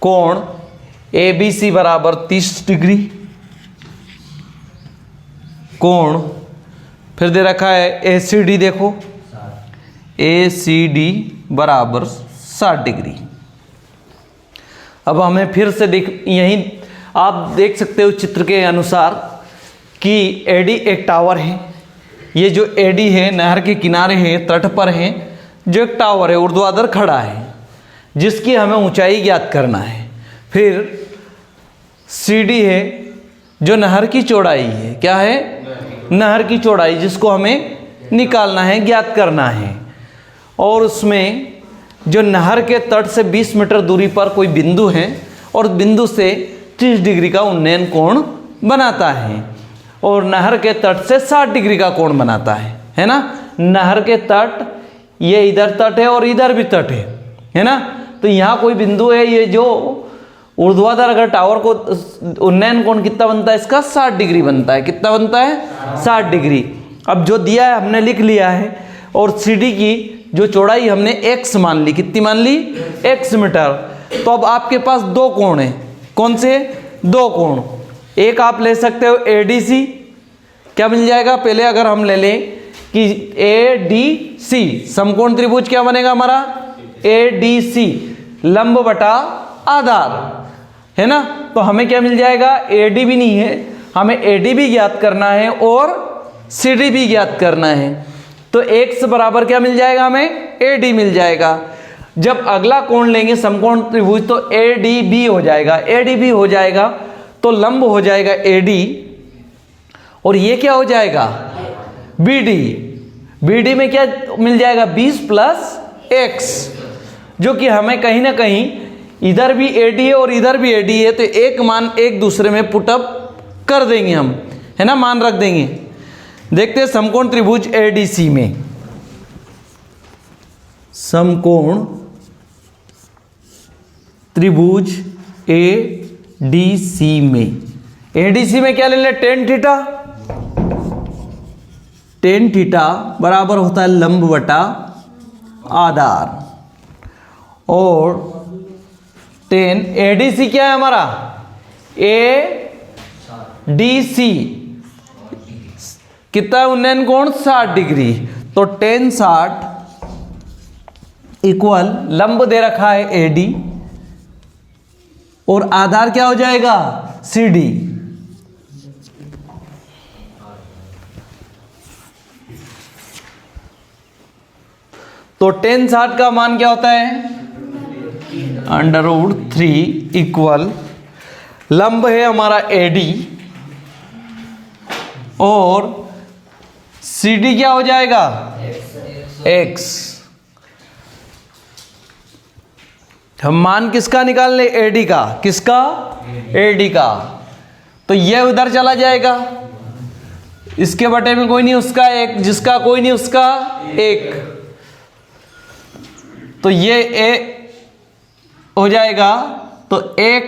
कोण ABC बराबर 30 degree. कोण फिर दे रखा है ACD, देखो ACD बराबर 60 डिग्री। अब हमें फिर से यहीं आप देख सकते हो चित्र के अनुसार कि AD एक टावर है। ये जो AD है नहर के किनारे है, तट पर है, जो एक टावर है ऊर्ध्वाधर खड़ा है, जिसकी हमें ऊंचाई ज्ञात करना है। फिर CD है जो नहर की चौड़ाई है। क्या है? नहर की चौड़ाई, जिसको हमें निकालना है, ज्ञात करना है। और उसमें जो नहर के तट से 20 मीटर दूरी पर कोई बिंदु है और बिंदु से 30 डिग्री का उन्नयन कोण बनाता है, और नहर के तट से 60 डिग्री का कोण बनाता है ना। नहर के तट, ये इधर तट है और इधर भी तट है ना। तो यहाँ कोई बिंदु है, ये जो ऊर्ध्वाधर अगर टावर को उन्नयन कोण कितना बनता है इसका? 60 डिग्री बनता है। कितना बनता है? 60 डिग्री। अब जो दिया है हमने लिख लिया है, और CD की जो चौड़ाई हमने x मान ली। कितनी मान ली? x metre. तो अब आपके पास दो कोण हैं। कौन से? दो कोण। एक आप ले सकते हो ADC। क्या मिल जाएगा? पहले अगर हम ले लें कि ADC समकोण त्रिभुज, क्या बनेगा हमारा? ADC लंब बटा आधार, है ना। तो हमें क्या मिल जाएगा? AD भी नहीं है, हमें AD भी ज्ञात करना है और CD भी ज्ञात करना है। तो x बराबर क्या मिल जाएगा हमें? AD मिल जाएगा। जब अगला कोण लेंगे समकोण त्रिभुज, तो ADB हो जाएगा। ADB हो जाएगा तो लंब हो जाएगा AD, और ये क्या हो जाएगा? BD। BD में क्या मिल जाएगा? 20 प्लस x, जो कि हमें कहीं ना कहीं इधर भी AD है और इधर भी AD है, तो एक मान एक दूसरे में पुटअप कर देंगे हम, है ना, मान रख देंगे। देखते हैं समकोण त्रिभुज ADC में। समकोण त्रिभुज ADC में, ADC में क्या ले ले? Tan theta. टेन थीटा बराबर होता है लंब बटा आधार, और टेन ADC क्या है हमारा? ADC कितना है उन्नयन कोण? 60 डिग्री। तो टेन 60 इक्वल लंब दे रखा है AD, और आधार क्या हो जाएगा? CD। तो टेन 60 का मान क्या होता है? √3 इक्वल लंब है हमारा AD, और CD क्या हो जाएगा? X। हम मान किसका निकाल ले? AD का। किसका? AD का। तो ये उधर चला जाएगा, इसके बटे में कोई नहीं, उसका एक, जिसका कोई नहीं उसका एक। तो ये A हो जाएगा, तो x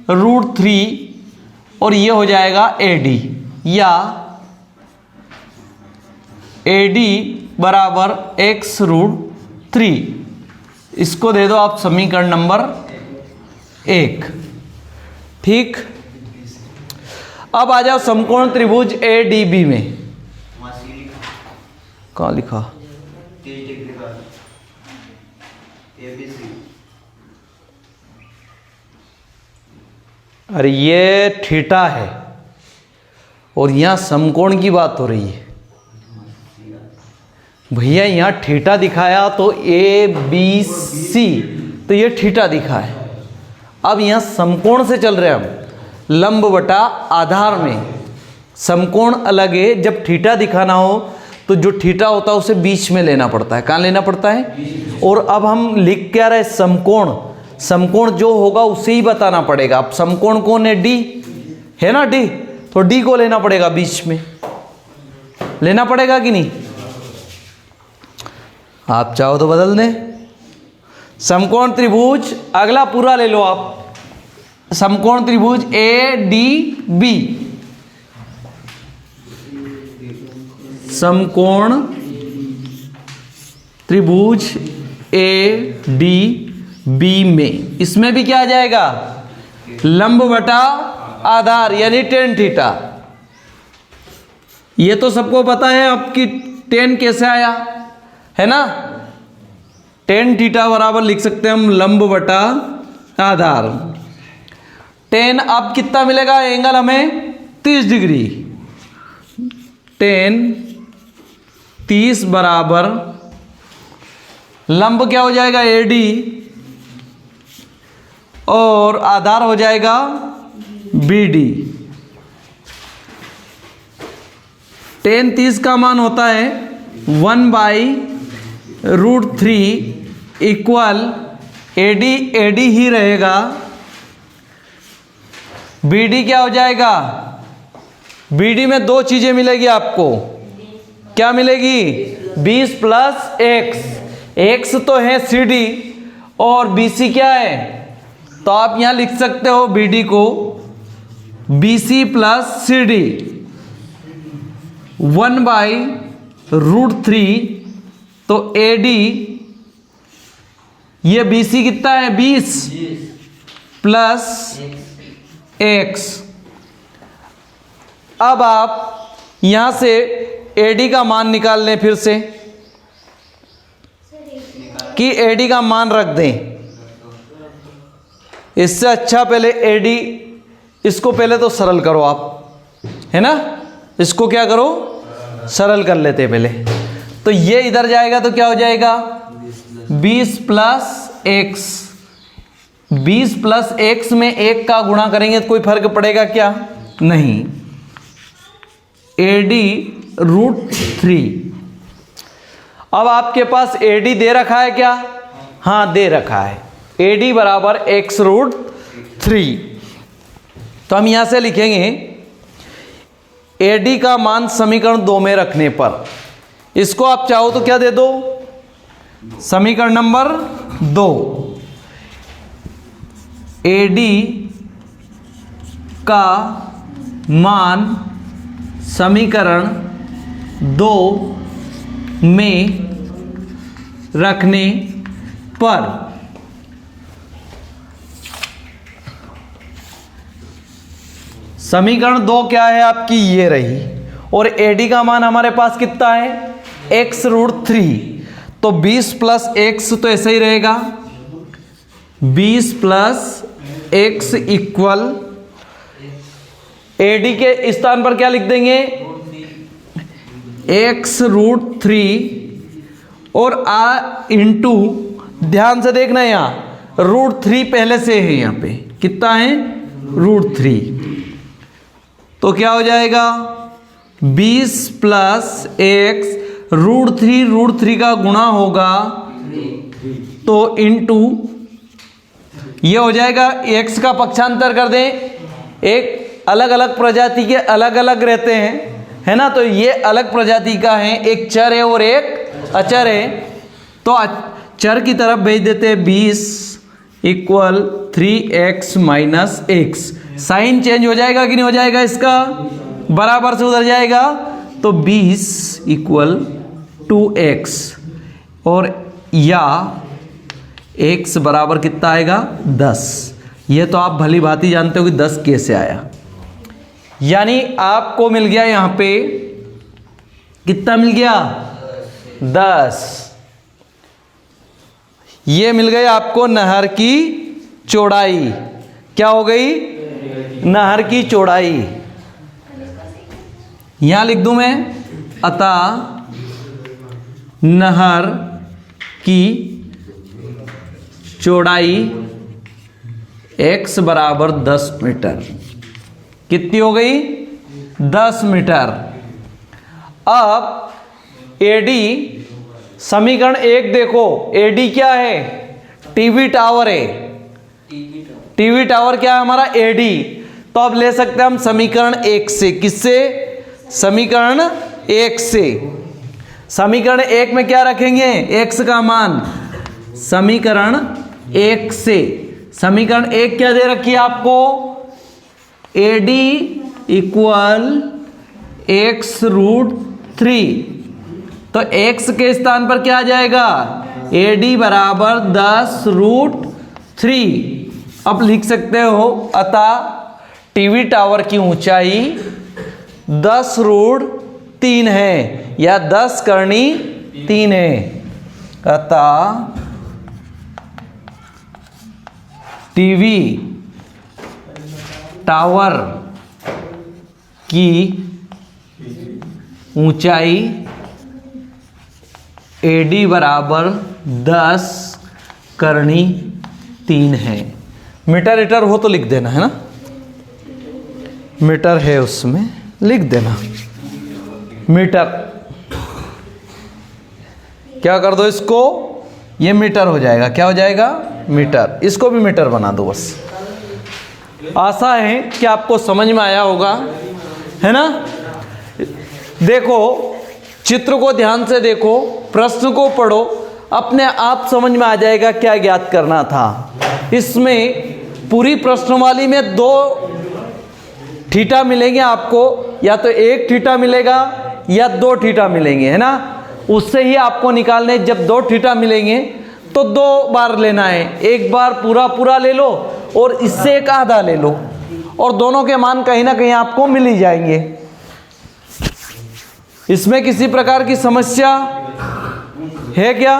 √3, और ये हो जाएगा AD, या AD बराबर x √3। इसको दे दो आप समीकरण नंबर 1। ठीक। अब आ जाओ समकोण त्रिभुज ADB में। कहाँ लिखा? अरे ये थीटा है, और यहां समकोण की बात हो रही है भैया। यहां थीटा दिखाया तो ABC, तो ये थीटा दिखा है। अब यहां समकोण से चल रहे हैं हम, लंब बटा आधार में। समकोण अलग है, जब थीटा दिखाना हो तो जो थीटा होता है उसे बीच में लेना पड़ता है। कहाँ लेना पड़ता है? और अब हम लिख क्या रहे? समकोण। समकोण जो होगा उसे ही बताना पड़ेगा। अब समकोण कौन है? D है ना, D। तो D को लेना पड़ेगा, बीच में लेना पड़ेगा कि नहीं? आप चाहो तो बदल दें। समकोण त्रिभुज अगला पूरा ले लो आप। समकोण त्रिभुज ADB, समकोण त्रिभुज ए डी बी में, इसमें भी क्या आ जाएगा, लंब बटा आधार यानी टेन थीटा। ये तो सबको पता है आपकी टेन कैसे आया है ना, टेन थीटा बराबर लिख सकते हैं हम लंब बटा आधार। टेन अब कितना मिलेगा एंगल हमें 30 डिग्री, टेन 30 बराबर लंब क्या हो जाएगा एडी और आधार हो जाएगा बीडी। टेन 30 का मान होता है 1/√3 इक्वल एडी ही रहेगा, बीडी क्या हो जाएगा, बीडी में दो चीजें मिलेगी आपको, क्या मिलेगी 20 + x तो है CD और BC क्या है, तो आप यहां लिख सकते हो BD को BC + CD 1/√3, तो AD ये BC कितना है 20 + x। अब आप यहां से AD का मान निकाल लें फिर से, कि AD का मान रख दें, इससे अच्छा पहले AD इसको पहले तो सरल करो आप, है ना, इसको क्या करो सरल कर लेते हैं पहले। तो ये इधर जाएगा तो क्या हो जाएगा 20 + x, 20 + x में 1 का गुणा करेंगे तो कोई फर्क पड़ेगा क्या, नहीं, AD√3। अब आपके पास AD दे रखा है क्या, हाँ दे रखा है, AD बराबर x√3। तो हम यहां से लिखेंगे AD का मान समीकरण 2 में रखने पर, इसको आप चाहो तो क्या दे दो, समीकरण नंबर 2, AD का मान समीकरण 2 में रखने पर समीकरण 2 क्या है आपकी, ये रही, और AD का मान हमारे पास कितना है x√3, तो 20 + x तो ऐसा ही रहेगा, 20 + x इक्वल AD के स्थान पर क्या लिख देंगे x√3 और इंटू, ध्यान से देखना यहां √3 पहले से है, यहां पे कितना है √3, तो क्या हो जाएगा 20 + x, √3 का गुणा होगा तो इंटू, ये हो जाएगा x का पक्षांतर कर दें, एक अलग अलग प्रजाति के अलग अलग रहते हैं, है ना, तो ये अलग प्रजाति का है, एक चर है और एक अचर है, तो चर की तरफ भेज देते हैं 20 = 3x - x, साइन चेंज हो जाएगा कि नहीं हो जाएगा, इसका बराबर से उधर जाएगा, तो 20 = 2x और या x बराबर कितना आएगा 10। ये तो आप भली भांति जानते हो कि 10 कैसे आया, यानी आपको मिल गया यहां पे कितना मिल गया 10। ये मिल गई आपको नहर की चौड़ाई, क्या हो गई नहर की चौड़ाई, यहां लिख दूं मैं, अतः नहर की चौड़ाई x बराबर 10 मीटर, कितनी हो गई 10 मीटर। अब AD समीकरण 1 देखो, AD क्या है टीवी टावर है, टीवी टावर क्या है हमारा AD, तो अब ले सकते हैं हम समीकरण 1 से, किससे, समीकरण 1 से, समीकरण 1 में क्या रखेंगे x का मान, समीकरण 1 से, समीकरण 1 क्या दे रखी है आपको, AD = x√3 तो x के स्थान पर क्या आ जाएगा, AD बराबर 10√3। अब लिख सकते हो अतः टीवी टावर की ऊंचाई 10√3 है या 10 करनी 3 है। अतः टीवी टावर की ऊंचाई AD बराबर 10 करनी 3 है। मीटर ईटर हो तो लिख देना है ना, मीटर है उसमें लिख देना मीटर। क्या कर दो इसको, ये मीटर हो जाएगा, क्या हो जाएगा मीटर। इसको भी मीटर बना दो बस। आशा है कि आपको समझ में आया होगा, है ना। देखो चित्र को ध्यान से देखो, प्रश्न को पढ़ो, अपने आप समझ में आ जाएगा क्या ज्ञात करना था। इसमें पूरी प्रश्नवाली में 2 थीटा मिलेंगे आपको, या तो 1 थीटा मिलेगा या 2 थीटा मिलेंगे, है ना। उससे ही आपको निकालने, जब 2 थीटा मिलेंगे तो 2 बार लेना है, एक बार पूरा पूरा ले लो और इससे एक आधा ले लो, और दोनों के मान कहीं ना कहीं आपको मिल ही जाएंगे। इसमें किसी प्रकार की समस्या है क्या?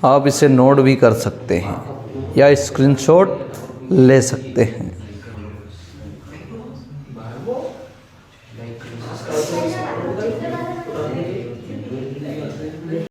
आप इसे नोट भी कर सकते हैं या स्क्रीनशॉट ले सकते हैं।